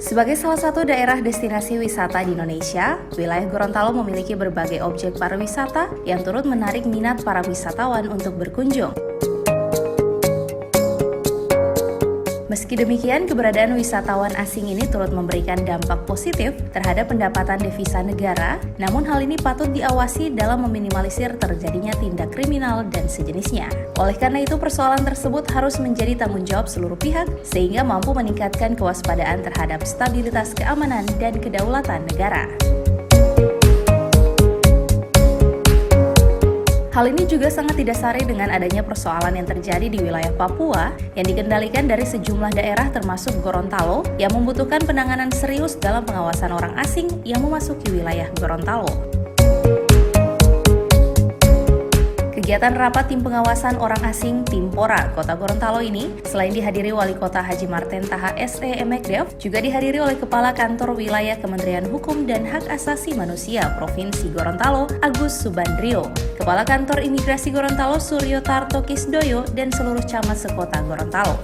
Sebagai salah satu daerah destinasi wisata di Indonesia, wilayah Gorontalo memiliki berbagai objek pariwisata yang turut menarik minat para wisatawan untuk berkunjung. Meski demikian, keberadaan wisatawan asing ini turut memberikan dampak positif terhadap pendapatan devisa negara, namun hal ini patut diawasi dalam meminimalisir terjadinya tindak kriminal dan sejenisnya. Oleh karena itu, persoalan tersebut harus menjadi tanggung jawab seluruh pihak sehingga mampu meningkatkan kewaspadaan terhadap stabilitas keamanan dan kedaulatan negara. Hal ini juga sangat didasari dengan adanya persoalan yang terjadi di wilayah Papua yang dikendalikan dari sejumlah daerah termasuk Gorontalo yang membutuhkan penanganan serius dalam pengawasan orang asing yang memasuki wilayah Gorontalo. Kegiatan rapat tim pengawasan orang asing Timpora Kota Gorontalo ini selain dihadiri Wali Kota Haji Marten Taha SE Emekdev, juga dihadiri oleh Kepala Kantor Wilayah Kementerian Hukum dan Hak Asasi Manusia Provinsi Gorontalo Agus Subandrio, Kepala Kantor Imigrasi Gorontalo Suryo Tarto Kisdoyo, dan seluruh camat sekota Gorontalo.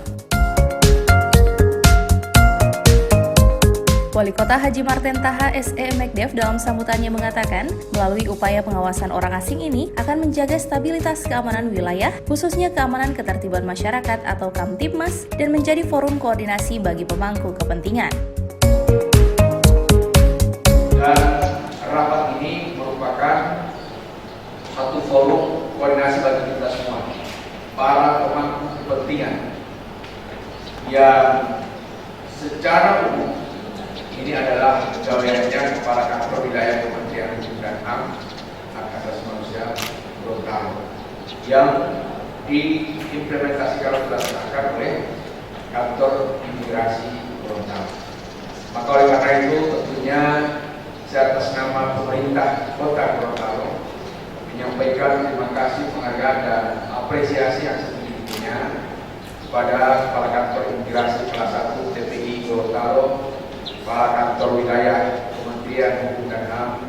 Wali Kota Haji Marten Taha SE Emekdev dalam sambutannya mengatakan, melalui upaya pengawasan orang asing ini akan menjaga stabilitas keamanan wilayah, khususnya keamanan ketertiban masyarakat atau Kamtibmas, dan menjadi forum koordinasi bagi pemangku kepentingan. Dan rapat ini merupakan satu forum koordinasi bagi kita semua, para pemangku kepentingan yang secara umum ini adalah pegawaiannya Kepala Kantor Wilayah Kementerian Hukum dan Hak Asasi Manusia Gorontalo yang diimplementasikan dilaksanakan oleh Kantor Imigrasi Gorontalo. Maka oleh karena itu tentunya saya atas nama pemerintah Kota Gorontalo menyampaikan terima kasih, penghargaan dan apresiasi yang setinggi-tingginya kepada Kepala Kantor Imigrasi kelas 1 TPI Gorontalo, Kepala Kantor Wilayah Kementerian Hukum dan HAM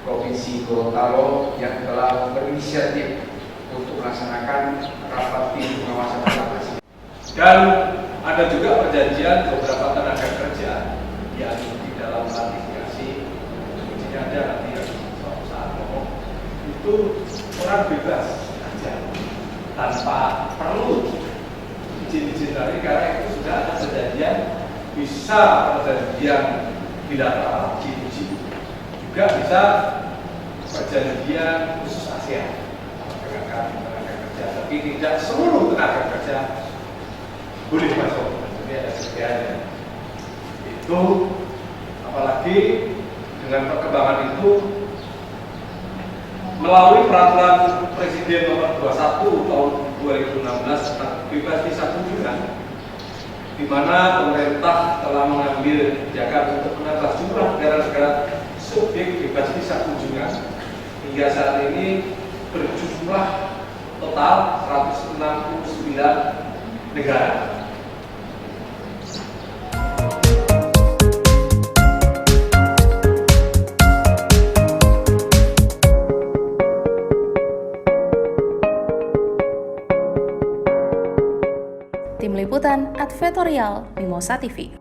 Provinsi Gorontalo yang telah berinisiatif untuk melaksanakan rapat tim pengawasan orang asing. Dan ada juga perjanjian beberapa tenaga kerja yang di dalam ratifikasi, ini ada nanti suatu saat ngomong, itu orang bebas saja tanpa perlu izin-izin dari, karena itu sudah ada perjanjian. Bisa perjanjian bilateral G2G, juga bisa perjanjian khusus ASEAN dengan tenaga kerja, tapi tidak seluruh tenaga kerja boleh masuk. Jadi ada kriteria. Itu apalagi dengan perkembangan itu melalui peraturan Presiden nomor 21 tahun 2016 tentang bebas visa kunjungan, di mana pemerintah telah mengambil kebijakan untuk menambah jumlah negara-negara subjek bebas visa kunjungan hingga saat ini berjumlah total 169 negara. Tim Liputan Advertorial Mimosa TV.